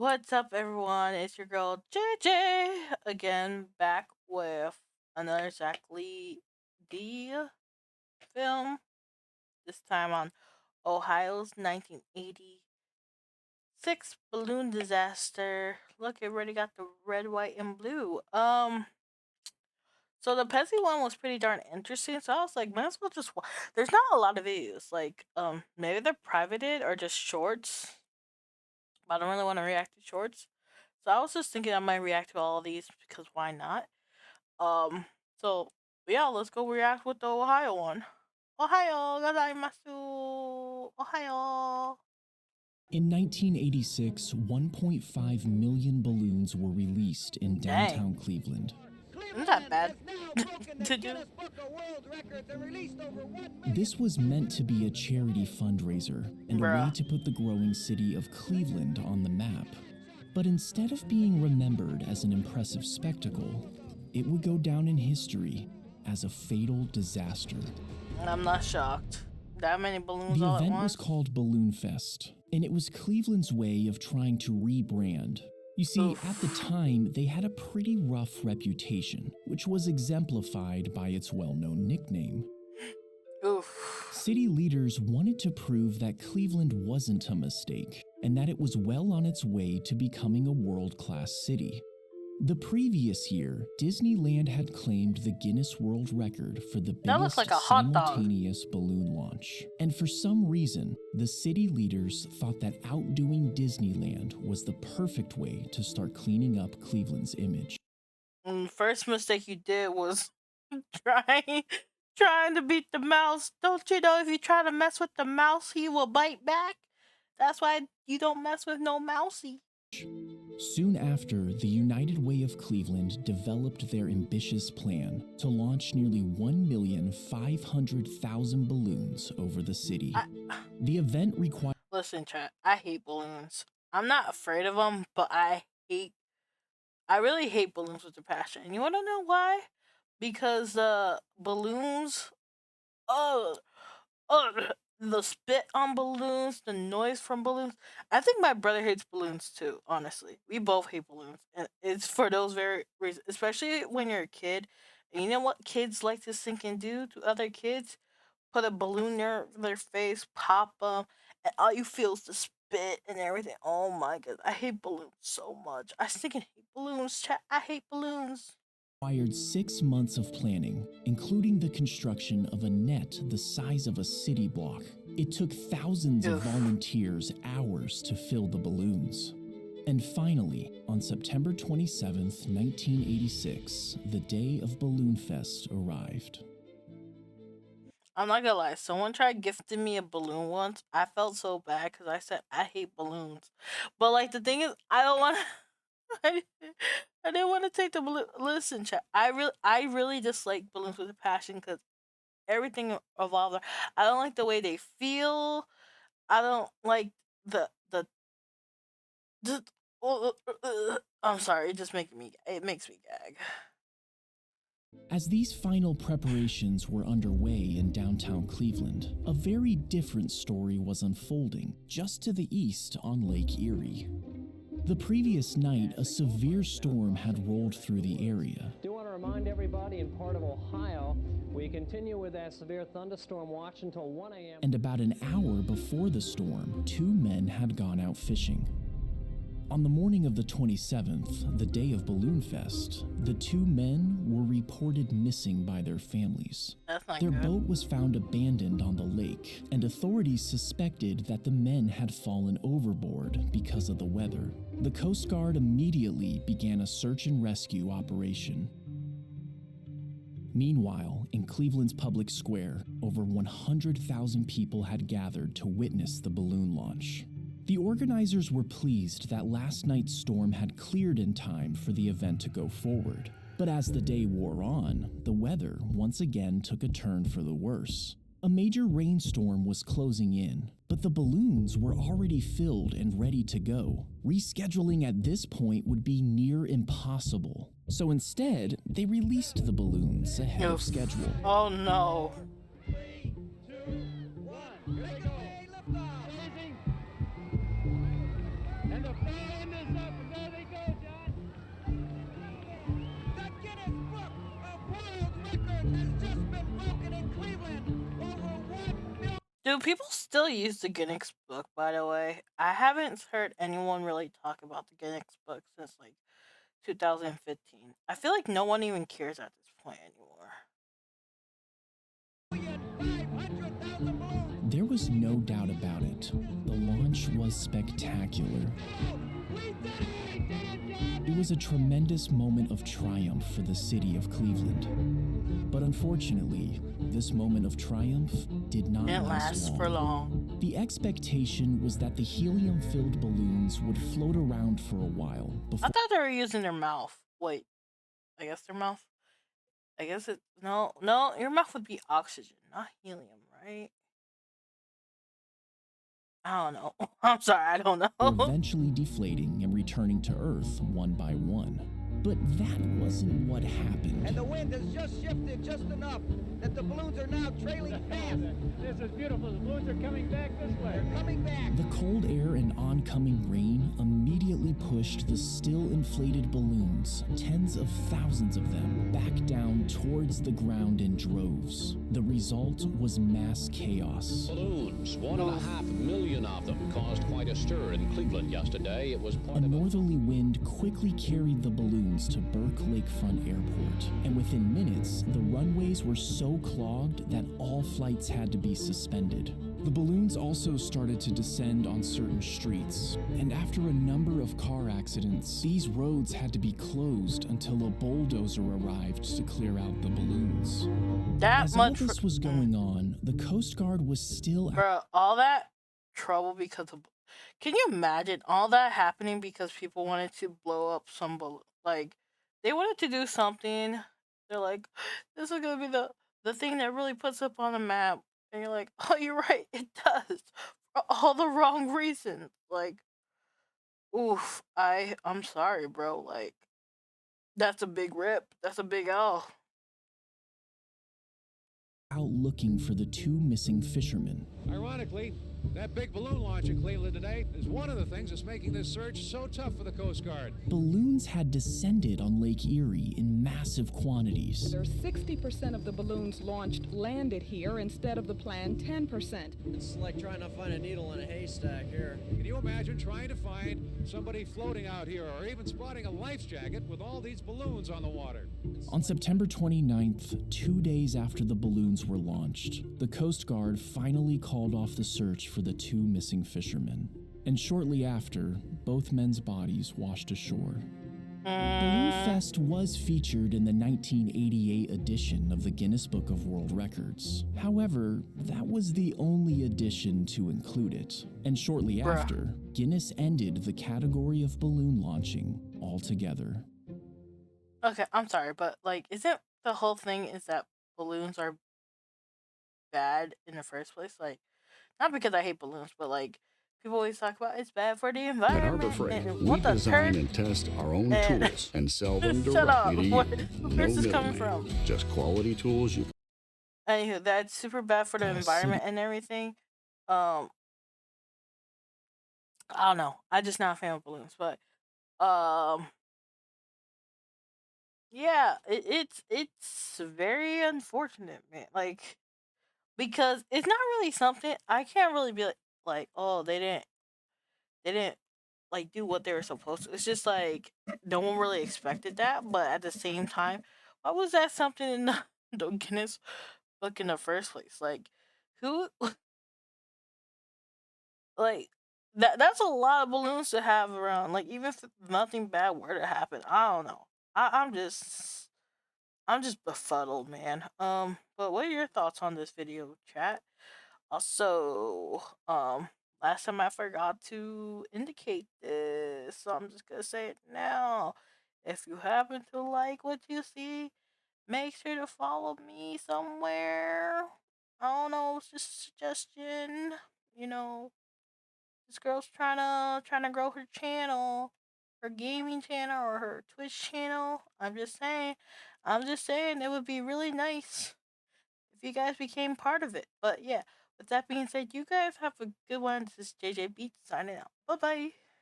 What's up, everyone? It's your girl JJ again, back with another exactly D film. This time on Ohio's 1986 balloon disaster. Look, it already got the red, white, and blue. So the Pepsi one was pretty darn interesting. So I was like, might as well just. There's not a lot of videos. Like, maybe they're privated or just shorts. But I don't really want to react to shorts. So I was just thinking I might react to all of these because why not? Um, so yeah, let's go react with the Ohio one. Ohio, gozaimasu. Ohio. In 1986, 1.5 million balloons were released in Dang, downtown Cleveland. isn't that bad to do? This was meant to be a charity fundraiser and a way Bruh. to put the growing city of Cleveland on the map. But instead of being remembered as an impressive spectacle, it would go down in history as a fatal disaster. I'm not shocked. That many balloons The all at event was once. called Balloon Fest, and it was Cleveland's way of trying to rebrand. You see, Oof. at the time, they had a pretty rough reputation, which was exemplified by its well-known nickname. Oof. City leaders wanted to prove that Cleveland wasn't a mistake, and that it was well on its way to becoming a world-class city. The previous year, Disneyland had claimed the Guinness World Record for the That looks biggest like a hot dog. simultaneous balloon launch. And for some reason, the city leaders thought that outdoing Disneyland was the perfect way to start cleaning up Cleveland's image. And the first mistake you did was trying trying to beat the mouse. Don't you know if you try to mess with the mouse, he will bite back? That's why you don't mess with no mousey. Soon after, the United Way of Cleveland developed their ambitious plan to launch nearly 1,500,000 balloons over the city. The event required. Listen, chat. I hate balloons. I'm not afraid of them, but I really hate balloons with a passion. And you want to know why? Because balloons. Oh, oh, the spit on balloons, the noise from balloons. I think my brother hates balloons too. Honestly, we both hate balloons, and it's for those very reasons. Especially when you're a kid, and you know what kids like to think and do to other kids: put a balloon near their face, pop them, and all you feel is the spit and everything. Oh my god, I hate balloons so much. I think I hate balloons, chat. I hate balloons. Required 6 months of planning, including the construction of a net the size of a city block. It took thousands of volunteers hours to fill the balloons. And finally, on September 27th, 1986, the day of Balloon Fest arrived. I'm not gonna lie, someone tried gifting me a balloon once. I felt so bad because I said I hate balloons. But like the thing is, I don't want I, I didn't want to take the balloon. Listen, chat. I really dislike balloons with a passion because everything revolves. I don't like the way they feel. I don't like the. Just, I'm sorry. It makes me gag. As these final preparations were underway in downtown Cleveland, a very different story was unfolding just to the east on Lake Erie. The previous night, a severe storm had rolled through the area. Do want to remind everybody in part of Ohio, we continue with that severe thunderstorm watch until 1 a.m. And about an hour before the storm, 2 men had gone out fishing. On the morning of the 27th, the day of Balloon Fest, the 2 men were reported missing by their families. That's not Their good. boat was found abandoned on the lake, and authorities suspected that the men had fallen overboard because of the weather. The Coast Guard immediately began a search and rescue operation. Meanwhile, in Cleveland's public square, over 100,000 people had gathered to witness the balloon launch. The organizers were pleased that last night's storm had cleared in time for the event to go forward. But as the day wore on, the weather once again took a turn for the worse. A major rainstorm was closing in, but the balloons were already filled and ready to go. Rescheduling at this point would be near impossible. So instead, they released the balloons ahead of schedule. Oh no. And the fan is this up, and there they go, John. The Guinness Book of World Records has just been broken in Cleveland. Over 1 million. Do people still use the Guinness book, by the way? I haven't heard anyone really talk about the Guinness book since like 2015. I feel like no one even cares at this point anymore. 500,000 balloons. There was no doubt about it. The launch was spectacular. We did it! We did it, John! It was a tremendous moment of triumph for the city of Cleveland. But unfortunately, this moment of triumph did not Didn't last last for long. The expectation was that the helium-filled balloons would float around for a while I before thought they were using their mouth. Wait, I guess their mouth? I guess it. No, your mouth would be oxygen, not helium, right? I don't know. I'm sorry, I don't know. eventually deflating and returning to Earth one by one. But that wasn't what happened. And the wind has just shifted just enough that the balloons are now trailing fast. This is beautiful. The balloons are coming back this way. They're coming back. The cold air and oncoming rain immediately pushed the still inflated balloons, tens of thousands of them, back down towards the ground in droves. The result was mass chaos. Balloons, 1.5 million of them, caused quite a stir in Cleveland yesterday. It was A part of a northerly wind quickly carried the balloons to Burke Lakefront Airport, and within minutes, the runways were so clogged that all flights had to be suspended. The balloons also started to descend on certain streets, and after a number of car accidents, these roads had to be closed until a bulldozer arrived to clear out the balloons. That As all much. this was going on, the Coast Guard was still Bro, all that trouble because of. Can you imagine all that happening because people wanted to blow up some balloon? Like, they wanted to do something. They're like, this is gonna be the thing that really puts up on the map. And you're like, oh, you're right, it does. For all the wrong reasons. Like, oof, I'm sorry, bro. Like, that's a big rip. That's a big L. out looking for the two missing fishermen. Ironically, that big balloon launch in Cleveland today is one of the things that's making this search so tough for the Coast Guard. Balloons had descended on Lake Erie in massive quantities. There's 60% of the balloons launched landed here instead of the planned 10%. It's like trying to find a needle in a haystack here. Can you imagine trying to find somebody floating out here or even spotting a life jacket with all these balloons on the water? On September 29th, 2 days after the balloons were launched, the Coast Guard finally called off the search for the two missing fishermen. And shortly after, both men's bodies washed ashore. Balloon Fest was featured in the 1988 edition of the Guinness Book of World Records. However, that was the only edition to include it. And shortly after, Guinness ended the category of balloon launching altogether. Okay, I'm sorry, but like, isn't the whole thing is that balloons are bad in the first place? Like, not because I hate balloons, but like, people always talk about it's bad for the At environment. Harbor Freight, and we what the design turd? and test our own And- tools and sell them Shut up. directly to Where you. is this coming from? Just quality tools you Anywho, that's super bad for the environment and everything. I don't know. I'm just not a fan of balloons, but yeah, it's very unfortunate, man. Like, because it's not really something I can't really be like oh they didn't like do what they were supposed to. It's just like no one really expected that, but at the same time, why was that something in the Guinness book in the first place? Like, who like that's a lot of balloons to have around. Like, even if nothing bad were to happen, I don't know. I'm just befuddled, man. But what are your thoughts on this video, chat? Also, last time I forgot to indicate this, so I'm just gonna say it now. If you happen to like what you see, make sure to follow me somewhere. I don't know, it's just a suggestion. You know, this girl's trying to grow her channel, her gaming channel or her Twitch channel. I'm just saying it would be really nice if you guys became part of it. But yeah, with that being said, you guys have a good one. This is JJ Beats signing out. Bye bye.